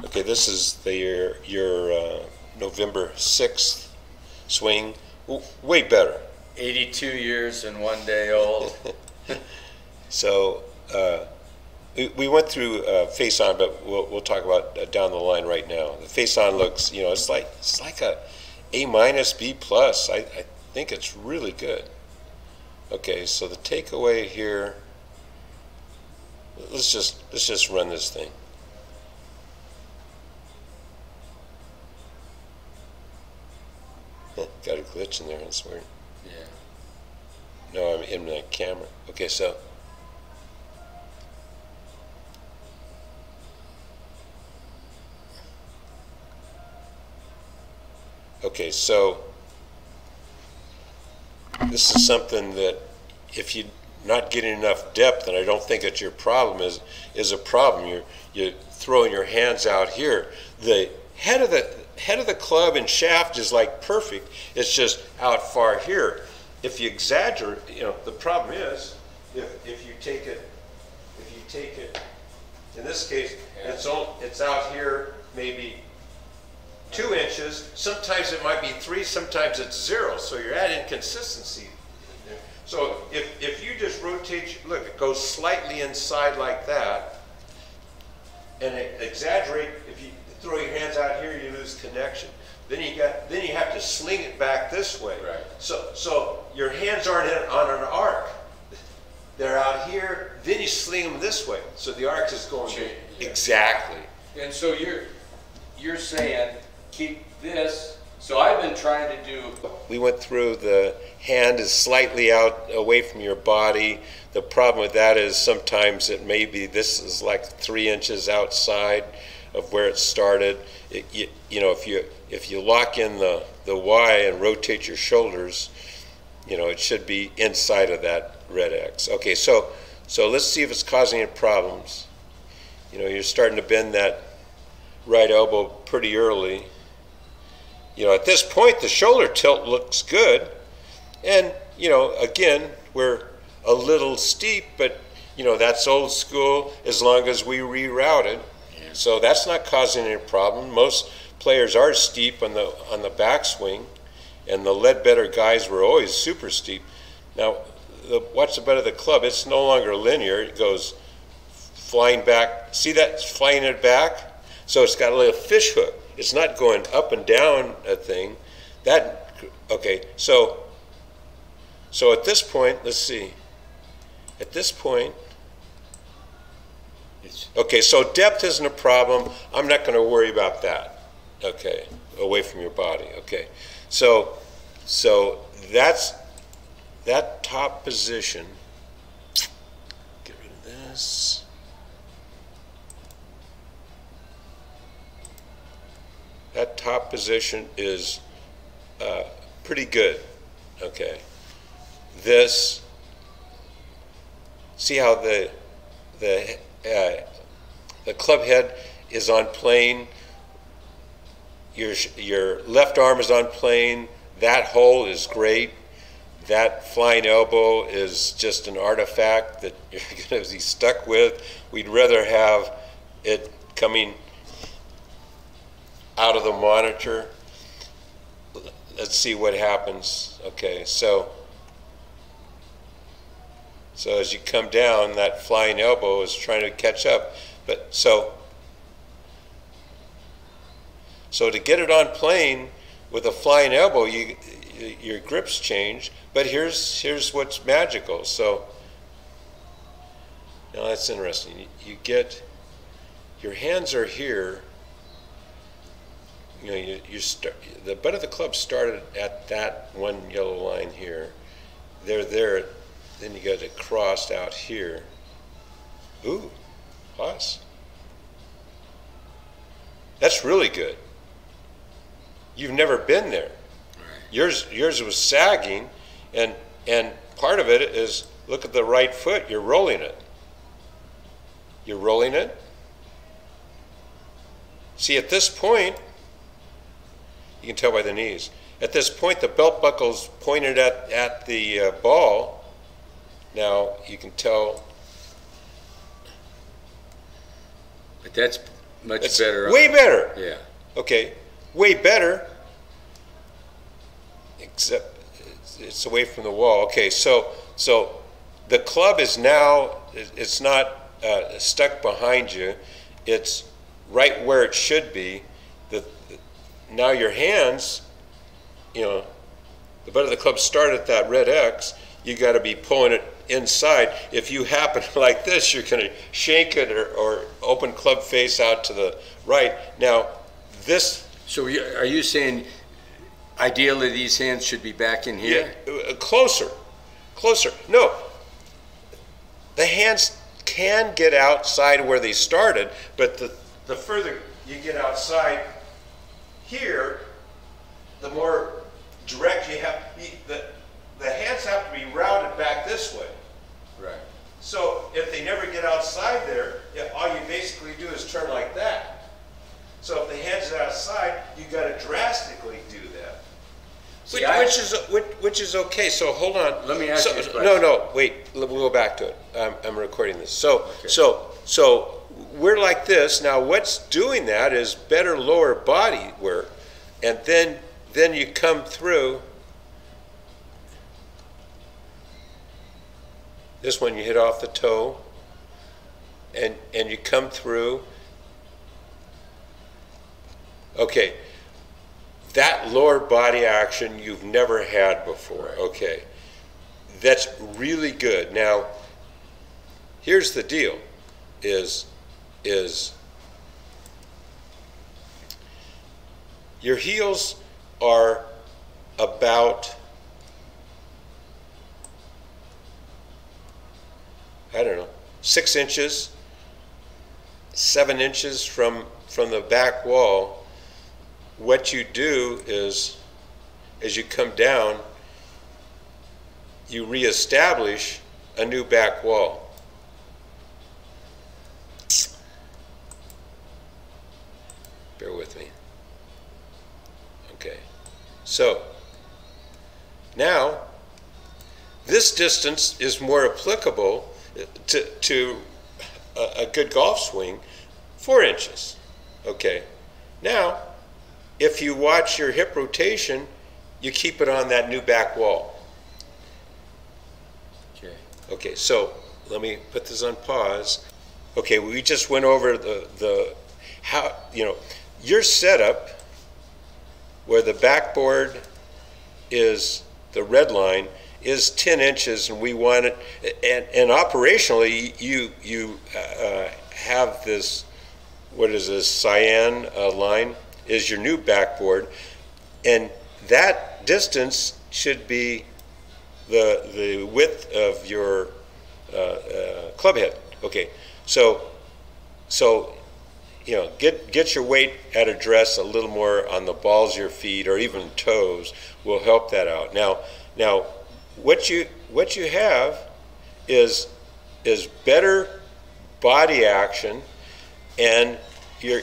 Okay, this is your November 6th swing. Way better. 82 years and 1 day old. So we went through face on, but we'll talk about down the line right now. The face on looks, you know, it's like a A minus, B plus. I think it's really good. Okay, so the takeaway here. Let's just run this thing. Got a glitch in there. That's weird. Yeah. No, I'm in the camera. Okay, so. Okay, so this is something that if you're not getting enough depth, and I don't think it's your problem, is a problem. You're throwing your hands out here. The head of the club and shaft is like perfect. It's just out far here. If you exaggerate, you know, the problem is if you take it, in this case, it's out here maybe 2 inches. Sometimes it might be 3, sometimes it's 0. So you're at inconsistency. So if you just rotate, look, it goes slightly inside like that, and exaggerate. If you throw your hands out here, you lose connection. Then you have to sling it back this way. Right. So your hands aren't on an arc. They're out here. Then you sling them this way. So the arc is going exactly. And so you're saying keep this. So I've been trying to do. We went through the hand is slightly out away from your body. The problem with that is sometimes it may be this is like 3 inches outside of where it started. You know, if you lock in the Y and rotate your shoulders, you know, it should be inside of that red X. Okay, so let's see if it's causing any problems. You know, you're starting to bend that right elbow pretty early. You know, at this point, the shoulder tilt looks good. And, you know, again, we're a little steep, but, you know, that's old school as long as we reroute it. Yeah. So that's not causing any problem. Most players are steep on the backswing, and the Ledbetter guys were always super steep. Now, watch the butt of the club. It's no longer linear. It goes flying back. See that? It's flying it back. So it's got a little fish hook. It's not going up and down a thing. Okay, so at this point, let's see. At this point, okay, so depth isn't a problem. I'm not going to worry about that. Okay, away from your body. Okay, so that's that top position. Get rid of this. That top position is pretty good. Okay. This, see how the club head is on plane. Your left arm is on plane. That hole is great. That flying elbow is just an artifact that you're going to be stuck with. We'd rather have it coming out of the monitor. Let's see what happens. Okay, so as you come down, that flying elbow is trying to catch up. But so to get it on plane with a flying elbow, your grips change. But here's what's magical. So now that's interesting. You get your hands are here. You know, the butt of the club started at that one yellow line here. They're there, then you got it crossed out here. Ooh, plus. That's really good. You've never been there. Yours was sagging, and part of it is look at the right foot. You're rolling it. You're rolling it. See, at this point. You can tell by the knees. At this point, the belt buckle's pointed at the ball. Now you can tell. But that's Much better. Way better. Yeah. Okay, way better, except it's away from the wall. Okay, so the club is now, it's not stuck behind you, it's right where it should be. Now your hands, you know, the butt of the club start at that red X, you got to be pulling it inside. If you happen like this, you're going to shank it or open club face out to the right. Now this. So are you saying ideally these hands should be back in here? Yeah, closer. No, the hands can get outside where they started, but the further you get outside here, the more direct you have. The hands have to be routed back this way. Right. So if they never get outside there, all you basically do is turn like that. So if the hands are outside, you got to drastically do that. See, Which is okay. So hold on. Let me ask you a question. No, wait. We'll go back to it. I'm recording this. Okay. So we're like this. Now what's doing that is better lower body work, and then you come through. This one you hit off the toe, and you come through. Okay, that lower body action you've never had before. Okay, that's really good. Now, here's the deal: is your heels are about, I don't know, 6 inches, 7 inches from the back wall. What you do is, as you come down, you reestablish a new back wall. Bear with me. Okay. So, now, this distance is more applicable to a good golf swing, 4 inches. Okay. Now, if you watch your hip rotation, you keep it on that new back wall. Okay. Okay, so let me put this on pause. Okay, we just went over the how, you know, your setup where the backboard is the red line is 10 inches, and we want it, and operationally you have this, what is this, cyan line is your new backboard, and that distance should be the width of your club head. Okay, so you know, get your weight at address a little more on the balls of your feet or even toes will help that out. Now what you have is better body action, and you're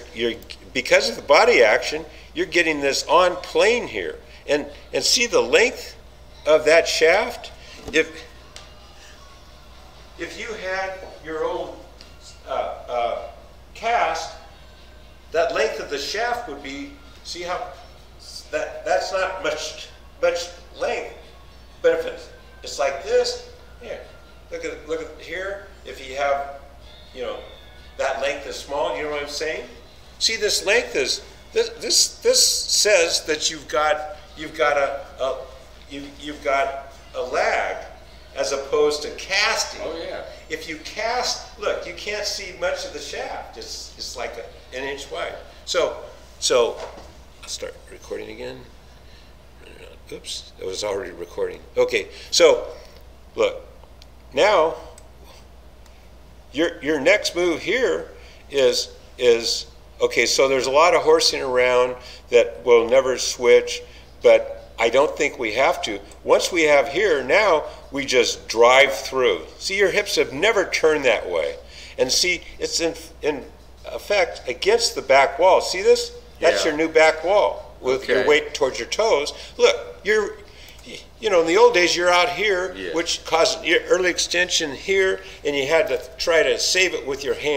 because of the body action, you're getting this on plane here, and see the length of that shaft. If you had your old cast, that length of the shaft would be, see how that's not much length, but if it's like this, here, look at here. If you have, you know, that length is small, you know what I'm saying? See, this length is this says that you've got a lag as opposed to casting. Oh yeah. If you cast, look, you can't see much of the shaft. It's like an inch wide. So I'll start recording again. Oops, it was already recording. Okay, so look, now your next move here is okay. So there's a lot of horsing around that will never switch, but I don't think we have to. Once we have here, now we just drive through. See, your hips have never turned that way, and see, it's in effect against the back wall. See this? That's your new back wall with your weight towards your toes. Look, you know, in the old days, you're out here, which caused early extension here, and you had to try to save it with your hand.